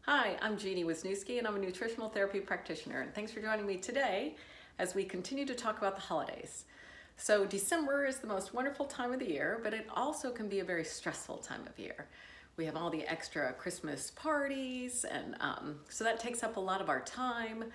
Hi, I'm Jeanne Wisniewski and I'm a nutritional therapy practitioner, and thanks for joining me today as we continue to talk about the holidays. So December is the most wonderful time of the year, but it also can be a very stressful time of year. We have all the extra Christmas parties, and so that takes up a lot of our time.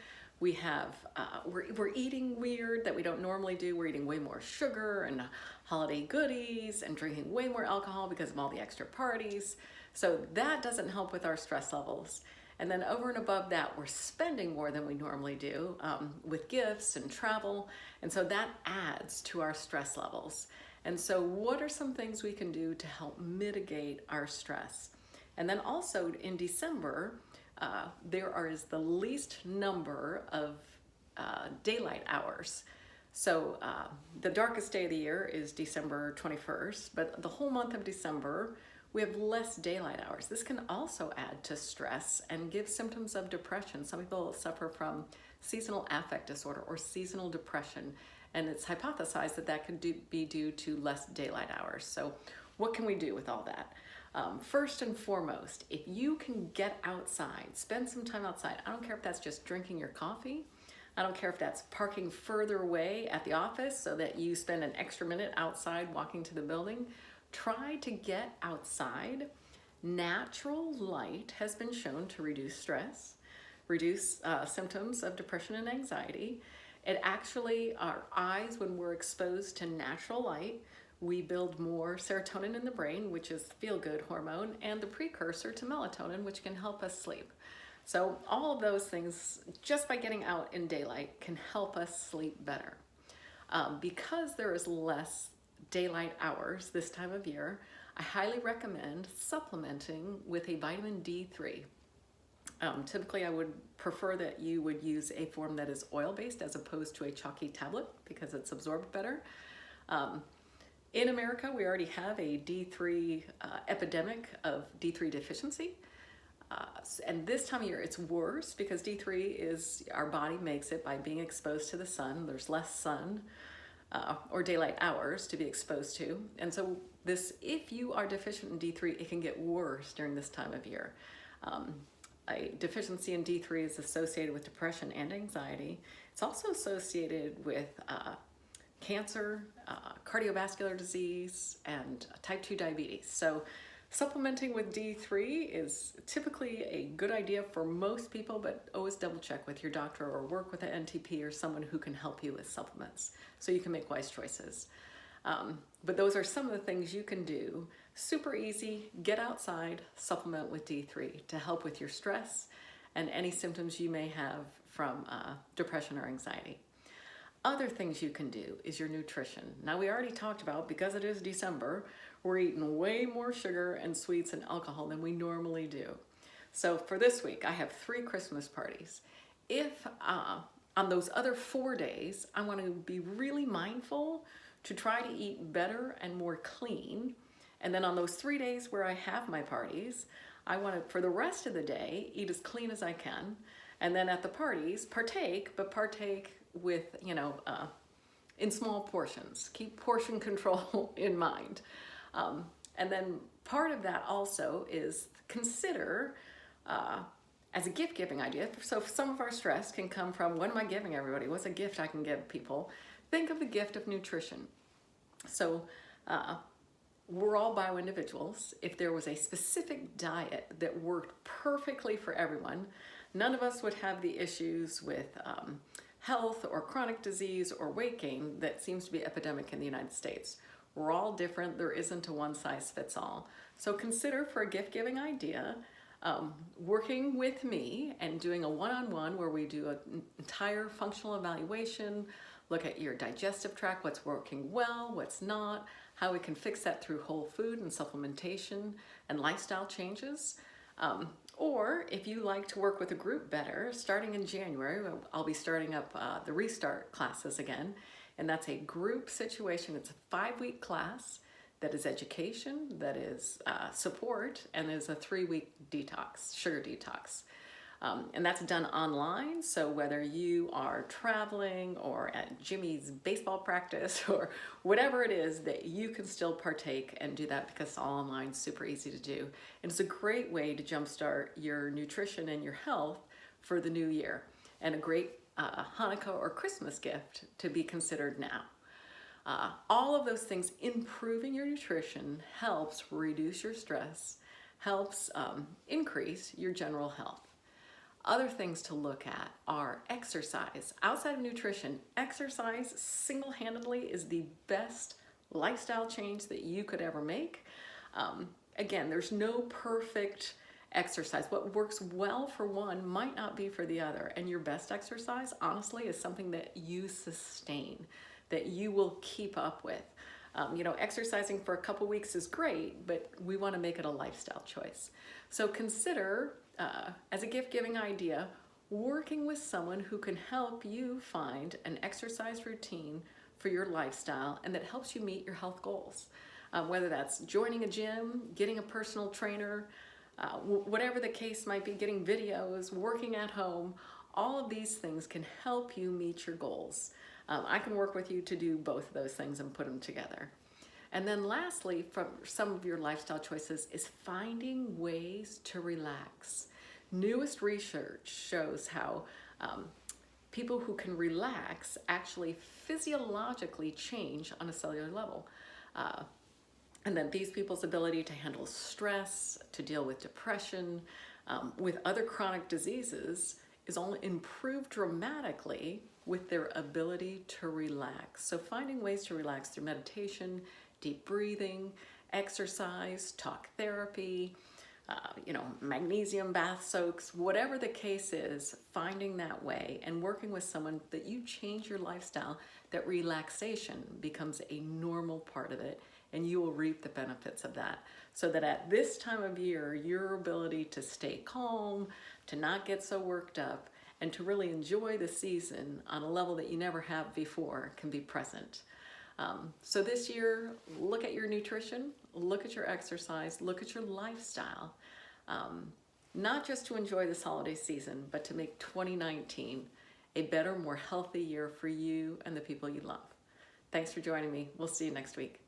We're eating weird that we don't normally do. We're eating way more sugar and holiday goodies and drinking way more alcohol because of all the extra parties. So that doesn't help with our stress levels. And then over and above that, we're spending more than we normally do with gifts and travel. And so that adds to our stress levels. And so what are some things we can do to help mitigate our stress? And then also in December, there is the least number of daylight hours. So the darkest day of the year is December 21st, but the whole month of December, we have less daylight hours. This can also add to stress and give symptoms of depression. Some people suffer from seasonal affective disorder or seasonal depression, and it's hypothesized that that could be due to less daylight hours. So what can we do with all that? First and foremost, if you can get outside, spend some time outside. I don't care if that's just drinking your coffee. I don't care if that's parking further away at the office so that you spend an extra minute outside walking to the building. Try to get outside. Natural light has been shown to reduce stress, reduce symptoms of depression and anxiety. It actually, our eyes, when we're exposed to natural light, we build more serotonin in the brain, which is feel-good hormone, and the precursor to melatonin, which can help us sleep. So all of those things, just by getting out in daylight, can help us sleep better. Because there is less daylight hours this time of year, I highly recommend supplementing with a vitamin D3. Typically, I would prefer that you would use a form that is oil-based as opposed to a chalky tablet because it's absorbed better. In America, we already have a D3 epidemic of D3 deficiency. And this time of year, it's worse because D3 is, our body makes it by being exposed to the sun. There's less sun or daylight hours to be exposed to. And so if you are deficient in D3, it can get worse during this time of year. A deficiency in D3 is associated with depression and anxiety. It's also associated with cancer, cardiovascular disease, and type 2 diabetes. So supplementing with D3 is typically a good idea for most people, but always double check with your doctor or work with an NTP or someone who can help you with supplements so you can make wise choices. But those are some of the things you can do. Super easy, get outside, supplement with D3 to help with your stress and any symptoms you may have from depression or anxiety. Other things you can do is your nutrition. Now, we already talked about, because it is December, we're eating way more sugar and sweets and alcohol than we normally do. So for this week, I have 3 Christmas parties. If on those other 4 days, I want to be really mindful to try to eat better and more clean. And then on those 3 days where I have my parties, I want to, for the rest of the day, eat as clean as I can. And then at the parties, partake with, in small portions. Keep portion control in mind. And then part of that also is consider as a gift-giving idea. So some of our stress can come from, what am I giving everybody? What's a gift I can give people? Think of the gift of nutrition. So we're all bio-individuals. If there was a specific diet that worked perfectly for everyone, none of us would have the issues with health or chronic disease or weight gain that seems to be epidemic in the United States. We're all different. There isn't a one-size-fits-all. So consider, for a gift-giving idea, working with me and doing a one-on-one where we do an entire functional evaluation, look at your digestive tract, what's working well, what's not, how we can fix that through whole food and supplementation and lifestyle changes. Or if you like to work with a group better, starting in January, I'll be starting up the Restart classes again. And that's a group situation. It's a 5-week class that is education, that is support, and is a 3-week detox, sugar detox. And that's done online. So whether you are traveling or at Jimmy's baseball practice or whatever it is, that you can still partake and do that because it's all online, super easy to do. And it's a great way to jumpstart your nutrition and your health for the new year, and a great Hanukkah or Christmas gift to be considered now. All of those things, improving your nutrition helps reduce your stress, helps increase your general health. Other things to look at are exercise. Outside of nutrition, exercise single-handedly is the best lifestyle change that you could ever make. Again, there's no perfect exercise. What works well for one might not be for the other. And your best exercise, honestly, is something that you sustain, that you will keep up with. Exercising for a couple weeks is great, but we want to make it a lifestyle choice. So consider, as a gift-giving idea, working with someone who can help you find an exercise routine for your lifestyle and that helps you meet your health goals. Whether that's joining a gym, getting a personal trainer, whatever the case might be, getting videos, working at home, all of these things can help you meet your goals. I can work with you to do both of those things and put them together. And then lastly, from some of your lifestyle choices is finding ways to relax. Newest research shows how people who can relax actually physiologically change on a cellular level. And then these people's ability to handle stress, to deal with depression, with other chronic diseases is only improved dramatically with their ability to relax. So finding ways to relax through meditation, deep breathing, exercise, talk therapy, magnesium bath soaks, whatever the case is, finding that way and working with someone that you change your lifestyle, that relaxation becomes a normal part of it, and you will reap the benefits of that. So that at this time of year, your ability to stay calm, to not get so worked up, and to really enjoy the season on a level that you never have before can be present. So this year, look at your nutrition, look at your exercise, look at your lifestyle, not just to enjoy this holiday season, but to make 2019 a better, more healthy year for you and the people you love. Thanks for joining me. We'll see you next week.